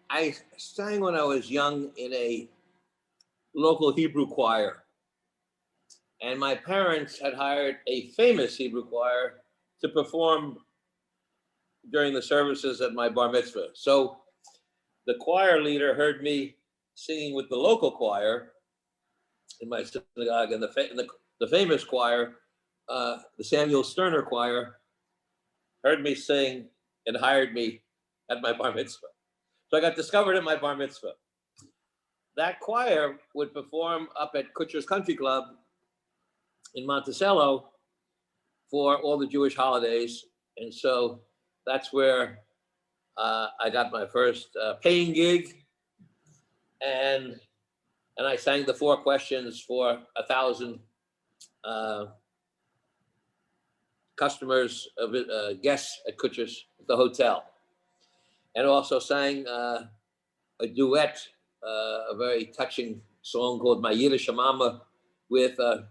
I sang when I was young in a local Hebrew choir, and my parents had hired a famous Hebrew choir to perform during the services at my bar mitzvah. So the choir leader heard me singing with the local choir in my synagogue, and the famous choir, the Samuel Sterner choir, heard me sing and hired me at my bar mitzvah. So I got discovered at my bar mitzvah. That choir would perform up at Kutcher's Country Club in Monticello for all the Jewish holidays. And so that's where I got my first paying gig. And I sang the 4 questions for 1,000 customers, guests at Kutcher's, the hotel. And also sang a duet, a very touching song called My Yiddish Mama with the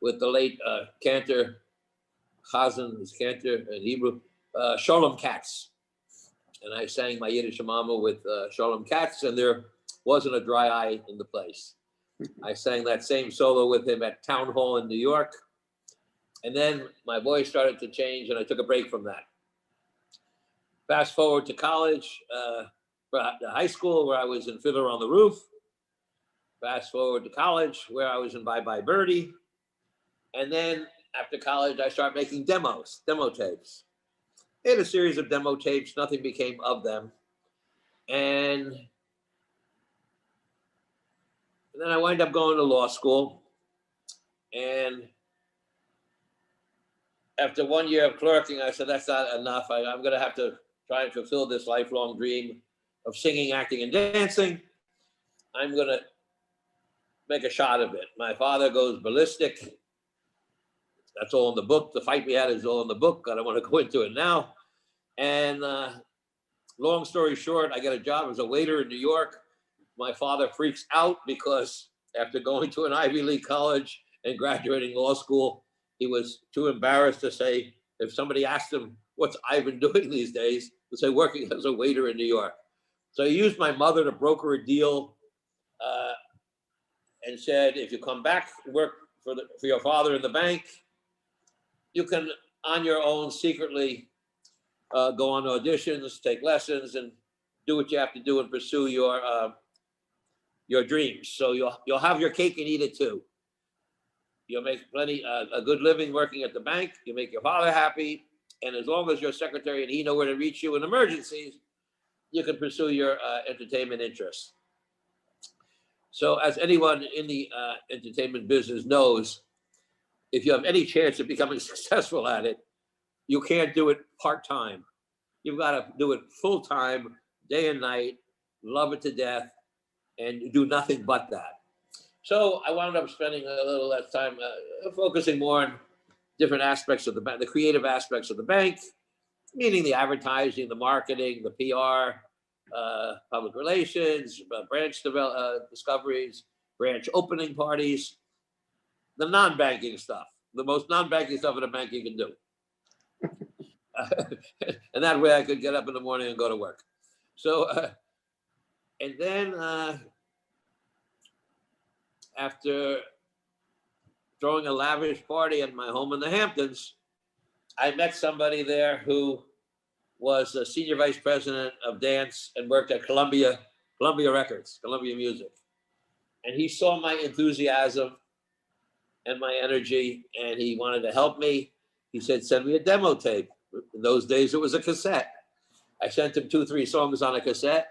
late cantor, Chazan, his cantor in Hebrew, Sholem Katz. And I sang My Yiddish Mama with Sholem Katz, and there wasn't a dry eye in the place. I sang that same solo with him at Town Hall in New York. And then my voice started to change, and I took a break from that. Fast forward to college, high school, where I was in Fiddler on the Roof. Fast forward to college, where I was in Bye Bye Birdie. And then after college, I started making demo tapes. I had a series of demo tapes. Nothing became of them. And then I wound up going to law school. And after 1 year of clerking, I said, that's not enough. I'm going to have to try and fulfill this lifelong dream of singing, acting, and dancing. I'm going to make a shot of it. My father goes ballistic. That's all in the book. The fight we had is all in the book. I don't want to go into it now. And long story short, I got a job as a waiter in New York. My father freaks out because after going to an Ivy League college and graduating law school, he was too embarrassed to say, if somebody asked him, what's Ivan doing these days, to say working as a waiter in New York. So he used my mother to broker a deal and said, if you come back and work for your father in the bank, you can, on your own, secretly go on auditions, take lessons, and do what you have to do and pursue your dreams. So you'll have your cake and eat it too. You'll make a good living working at the bank. You make your father happy, and as long as your secretary and he know where to reach you in emergencies, you can pursue your entertainment interests. So, as anyone in the entertainment business knows, if you have any chance of becoming successful at it, you can't do it part-time. You've got to do it full-time, day and night, love it to death, and do nothing but that. So I wound up spending a little less time focusing more on different aspects of the bank, the creative aspects of the bank, meaning the advertising, the marketing, the PR, public relations, branch discoveries, branch opening parties, the non-banking stuff, the most non-banking stuff in a bank you can do. And that way I could get up in the morning and go to work. So, and then after throwing a lavish party at my home in the Hamptons, I met somebody there who was a senior vice president of dance and worked at Columbia Records, Columbia Music. And he saw my enthusiasm and my energy, and he wanted to help me. He said, send me a demo tape. In those days, it was a cassette. I sent him 2-3 songs on a cassette.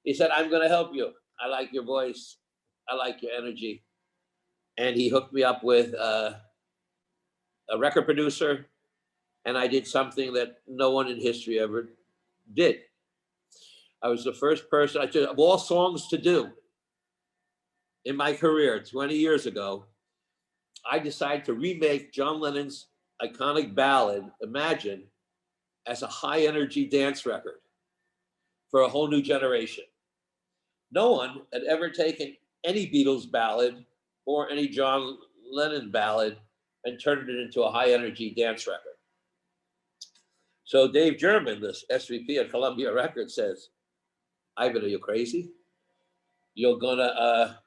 He said, I'm going to help you. I like your voice. I like your energy. And he hooked me up with a record producer, and I did something that no one in history ever did. I was the first person, of all songs to do in my career 20 years ago, I decided to remake John Lennon's iconic ballad, Imagine, as a high energy dance record for a whole new generation. No one had ever taken any Beatles ballad or any John Lennon ballad and turned it into a high energy dance record. So Dave German, this SVP at Columbia Records, says, Ivan, are you crazy? You're gonna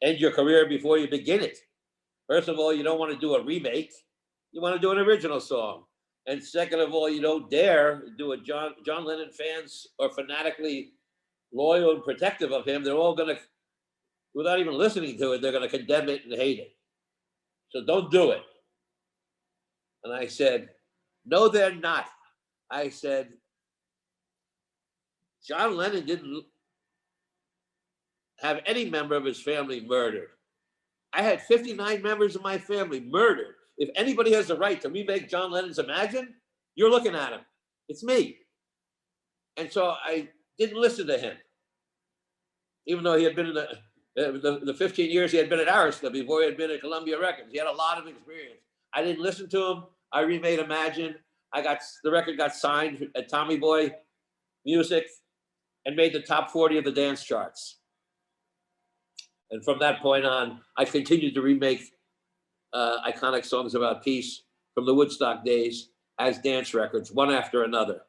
end your career before you begin it. First of all, you don't want to do a remake. You want to do an original song. And second of all, you don't dare do a John Lennon fans are fanatically loyal and protective of him. They're all going to, without even listening to it, they're going to condemn it and hate it. So don't do it. And I said, no, they're not. I said, John Lennon didn't have any member of his family murdered. I had 59 members of my family murdered. If anybody has the right to remake John Lennon's Imagine, you're looking at him. It's me. And so I didn't listen to him, even though he had been in the 15 years he had been at Arista before he had been at Columbia Records. He had a lot of experience. I didn't listen to him. I remade Imagine. The record got signed at Tommy Boy Music and made the top 40 of the dance charts. And from that point on, I continued to remake iconic songs about peace from the Woodstock days as dance records, one after another.